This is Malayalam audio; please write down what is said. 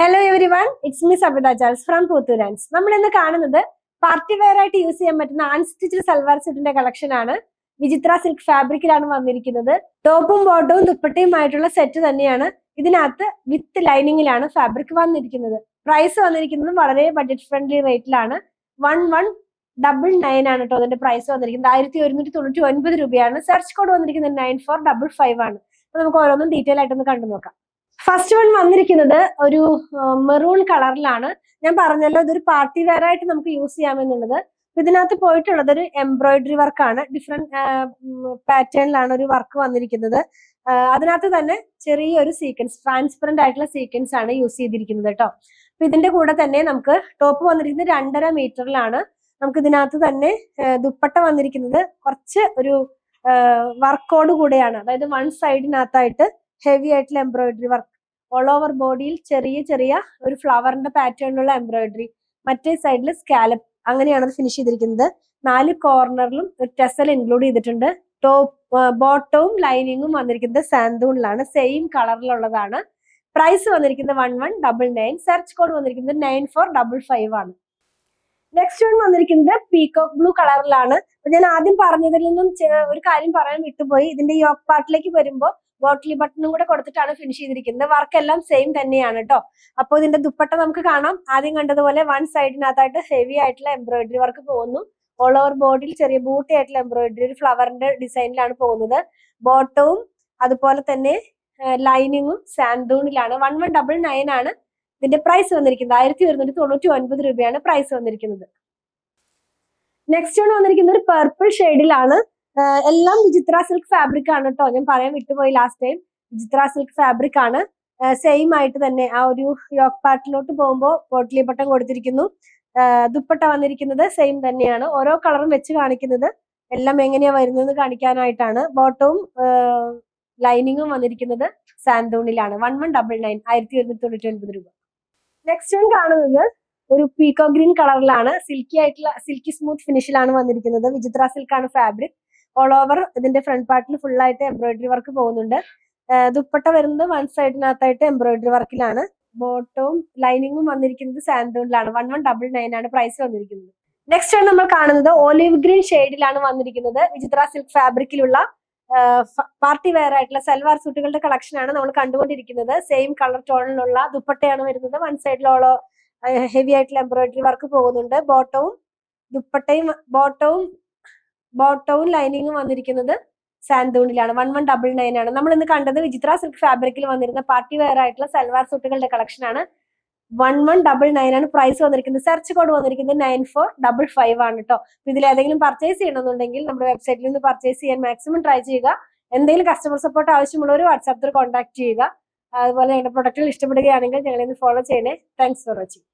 Hello everyone, it's me Sabitha Charles from പൂത്തൂരാൻസ്. നമ്മൾ ഇന്ന് കാണുന്നത് പാർട്ടി വെയർ ആയിട്ട് യൂസ് ചെയ്യാൻ പറ്റുന്ന അൺസ്റ്റിച്ച്ഡ് സൽവാർ സ്യൂട്ടിന്റെ കളക്ഷൻ ആണ്. വിചിത്ര സിൽക്ക് ഫാബ്രിക്കിലാണ് വന്നിരിക്കുന്നത്. ടോപ്പും ബോട്ടവും ദുപ്പട്ടയുമായിട്ടുള്ള സെറ്റ് തന്നെയാണ്. ഇതിനകത്ത് വിത്ത് ലൈനിങ്ങിലാണ് ഫാബ്രിക് വന്നിരിക്കുന്നത്. പ്രൈസ് വന്നിരിക്കുന്നത് വളരെ ബഡ്ജറ്റ് ഫ്രണ്ട്ലി റേറ്റിലാണ്. 1199 ആണ് കേട്ടോ അതിന്റെ പ്രൈസ് വന്നിരിക്കുന്നത്. 1199 രൂപയാണ്. സെർച്ച് കോഡ് വന്നിരിക്കുന്നത് 9455 ആണ്. അപ്പൊ നമുക്ക് ഓരോന്നും ഡീറ്റെയിൽ ആയിട്ടൊന്ന് കണ്ടു നോക്കാം. ഫസ്റ്റ് വൺ വന്നിരിക്കുന്നത് ഒരു മെറൂൺ കളറിലാണ്. ഞാൻ പറഞ്ഞല്ലോ ഇതൊരു പാർട്ടി വെയർ ആയിട്ട് നമുക്ക് യൂസ് ചെയ്യാമെന്നുള്ളത്. ഇതിനകത്ത് പോയിട്ടുള്ളത് ഒരു എംബ്രോയിഡറി വർക്കാണ്. ഡിഫറെന്റ് പാറ്റേണിലാണ് ഒരു വർക്ക് വന്നിരിക്കുന്നത്. അതിനകത്ത് തന്നെ ചെറിയൊരു സീക്വൻസ്, ട്രാൻസ്പെറന്റ് ആയിട്ടുള്ള സീക്വൻസ് ആണ് യൂസ് ചെയ്തിരിക്കുന്നത് കേട്ടോ. അപ്പൊ ഇതിന്റെ കൂടെ തന്നെ നമുക്ക് ടോപ്പ് വന്നിരിക്കുന്നത് 2.5 മീറ്ററിലാണ്. നമുക്ക് ഇതിനകത്ത് തന്നെ ദുപ്പട്ട വന്നിരിക്കുന്നത് കുറച്ച് ഒരു വർക്കോട് കൂടെയാണ്. അതായത് വൺ സൈഡിനകത്തായിട്ട് ഹെവി ആയിട്ടുള്ള എംബ്രോയിഡറി വർക്ക്, ഓൾ ഓവർ ബോഡിയിൽ ചെറിയ ചെറിയ ഒരു ഫ്ലവറിന്റെ പാറ്റേണിലുള്ള എംബ്രോയിഡറി, മറ്റേ സൈഡിൽ സ്കാലപ്പ്, അങ്ങനെയാണ് അത് ഫിനിഷ് ചെയ്തിരിക്കുന്നത്. 4 കോർണറിലും ഒരു ടെസൽ ഇൻക്ലൂഡ് ചെയ്തിട്ടുണ്ട്. ബോട്ടവും ലൈനിങ്ങും വന്നിരിക്കുന്നത് സാന്തൂണിലാണ്, സെയിം കളറിലുള്ളതാണ്. പ്രൈസ് വന്നിരിക്കുന്നത് 1199. സെർച്ച് കോഡ് വന്നിരിക്കുന്നത് 9455 ആണ്. നെക്സ്റ്റ് വൺ വന്നിരിക്കുന്നത് പീകോക്ക് ബ്ലൂ കളറിലാണ്. ഞാൻ ആദ്യം പറഞ്ഞതിൽ നിന്നും ഒരു കാര്യം പറയാൻ വിട്ടുപോയി. ഇതിന്റെ യോക്ക് പാർട്ടിലേക്ക് വരുമ്പോൾ ബോട്ടിലി ബട്ടണും കൂടെ കൊടുത്തിട്ടാണ് ഫിനിഷ് ചെയ്തിരിക്കുന്നത്. വർക്ക് എല്ലാം സെയിം തന്നെയാണ് കേട്ടോ. അപ്പോൾ ഇതിന്റെ ദുപ്പട്ട നമുക്ക് കാണാം. ആദ്യം കണ്ടതുപോലെ വൺ സൈഡിനകത്തായിട്ട് ഹെവി ആയിട്ടുള്ള എംബ്രോയിഡറി വർക്ക് പോകുന്നു. ഓൾ ഓവർ ബോഡിയിൽ ചെറിയ ബൂട്ടി ആയിട്ടുള്ള എംബ്രോയിഡറി, ഒരു ഫ്ലവറിന്റെ ഡിസൈനിലാണ് പോകുന്നത്. ബോട്ടവും അതുപോലെ തന്നെ ലൈനിങ്ങും സാന്തൂണിലാണ്. 1199 ആണ് ഇതിന്റെ പ്രൈസ് വന്നിരിക്കുന്നത്. 1199 രൂപയാണ് പ്രൈസ് വന്നിരിക്കുന്നത്. നെക്സ്റ്റ് വൺ വന്നിരിക്കുന്നത് ഒരു പർപ്പിൾ ഷെയ്ഡിലാണ്. എല്ലാം വിചിത്ര സിൽക്ക് ഫാബ്രിക് ആണ് കേട്ടോ. ഞാൻ പറയാൻ വിട്ടുപോയി ലാസ്റ്റ് ടൈം. വിചിത്ര സിൽക്ക് ഫാബ്രിക് ആണ്. സെയിം ആയിട്ട് തന്നെ ആ ഒരു യോക്ക് പാർട്ടിലോട്ട് പോകുമ്പോൾ പോട്ട്ലി ബട്ടൺ കൊടുത്തിരിക്കുന്നു. ദുപ്പട്ട വന്നിരിക്കുന്നത് സെയിം തന്നെയാണ്. ഓരോ കളറും വെച്ച് കാണിക്കുന്നത് എല്ലാം എങ്ങനെയാ വരുന്നത് കാണിക്കാനായിട്ടാണ്. ബോട്ടവും ലൈനിങ്ങും വന്നിരിക്കുന്നത് സാന്തൂണിലാണ്. 1199, 1199 രൂപ. നെക്സ്റ്റ് വൺ കാണുന്നത് ഒരു പീക്കോ ഗ്രീൻ കളറിലാണ്. സിൽക്കി സ്മൂത്ത് ഫിനിഷിലാണ് വന്നിരിക്കുന്നത്. വിചിത്ര സിൽക്ക് ആണ് ഫാബ്രിക്. ഓൾ ഓവർ ഇതിന്റെ ഫ്രണ്ട് പാർട്ടിൽ ഫുൾ ആയിട്ട് എംബ്രോയിഡറി വർക്ക് പോകുന്നുണ്ട്. ദുപ്പട്ട വരുന്നത് വൺ സൈഡിനകത്തായിട്ട് എംബ്രോയിഡറി വർക്കിലാണ്. ബോട്ടവും ലൈനിങ്ങും വന്നിരിക്കുന്നത് സാന്തൂണിലാണ്. 1199 ആണ് പ്രൈസ് വന്നിരിക്കുന്നത്. നെക്സ്റ്റ് ആണ് നമ്മൾ കാണുന്നത് ഓലിവ് ഗ്രീൻ ഷെയ്ഡിലാണ് വന്നിരിക്കുന്നത്. വിചിത്ര സിൽക്ക് ഫാബ്രിക്കിലുള്ള പാർട്ടി വെയർ ആയിട്ടുള്ള സൽവാർ സൂട്ടുകളുടെ കളക്ഷൻ ആണ് നമ്മൾ കണ്ടുകൊണ്ടിരിക്കുന്നത്. സെയിം കളർ ടോണിലുള്ള ദുപ്പട്ടയാണ് വരുന്നത്. വൺ സൈഡിലോളോ ഹെവി ആയിട്ടുള്ള എംബ്രോയിഡറി വർക്ക് പോകുന്നുണ്ട്. ബോട്ടവും ലൈനിങ്ങും വന്നിരിക്കുന്നത് സാന്തൂണിലാണ്. 1199 ആണ്. നമ്മൾ ഇന്ന് കണ്ടത് വിചിത്ര സിൽക്ക് ഫാബ്രിക്കിൽ വന്നിരുന്ന പാർട്ടി വെയർ ആയിട്ടുള്ള സൽവാർ സൂട്ടുകളുടെ കളക്ഷൻ ആണ്. 1199 ആണ് പ്രൈസ് വന്നിരിക്കുന്നത്. സെർച്ച് കോഡ് വന്നിരിക്കുന്നത് 9455 ആണ് കേട്ടോ. ഇതിൽ ഏതെങ്കിലും പർച്ചേസ് ചെയ്യണമെന്നുണ്ടെങ്കിൽ നമ്മുടെ വെബ്സൈറ്റിൽ നിന്ന് പർച്ചേസ് ചെയ്യാൻ മാക്സിമം ട്രൈ ചെയ്യുക. എന്തെങ്കിലും കസ്റ്റമർ സപ്പോർട്ട് ആവശ്യമുള്ളവർ വാട്സാപ്പിൽ കോൺടാക്ട് ചെയ്യുക. അതുപോലെ ഞങ്ങളുടെ പ്രൊഡക്റ്റുകൾ ഇഷ്ടപ്പെടുകയാണെങ്കിൽ ഞങ്ങളെ ഫോളോ ചെയ്യണേ. Thanks for watching.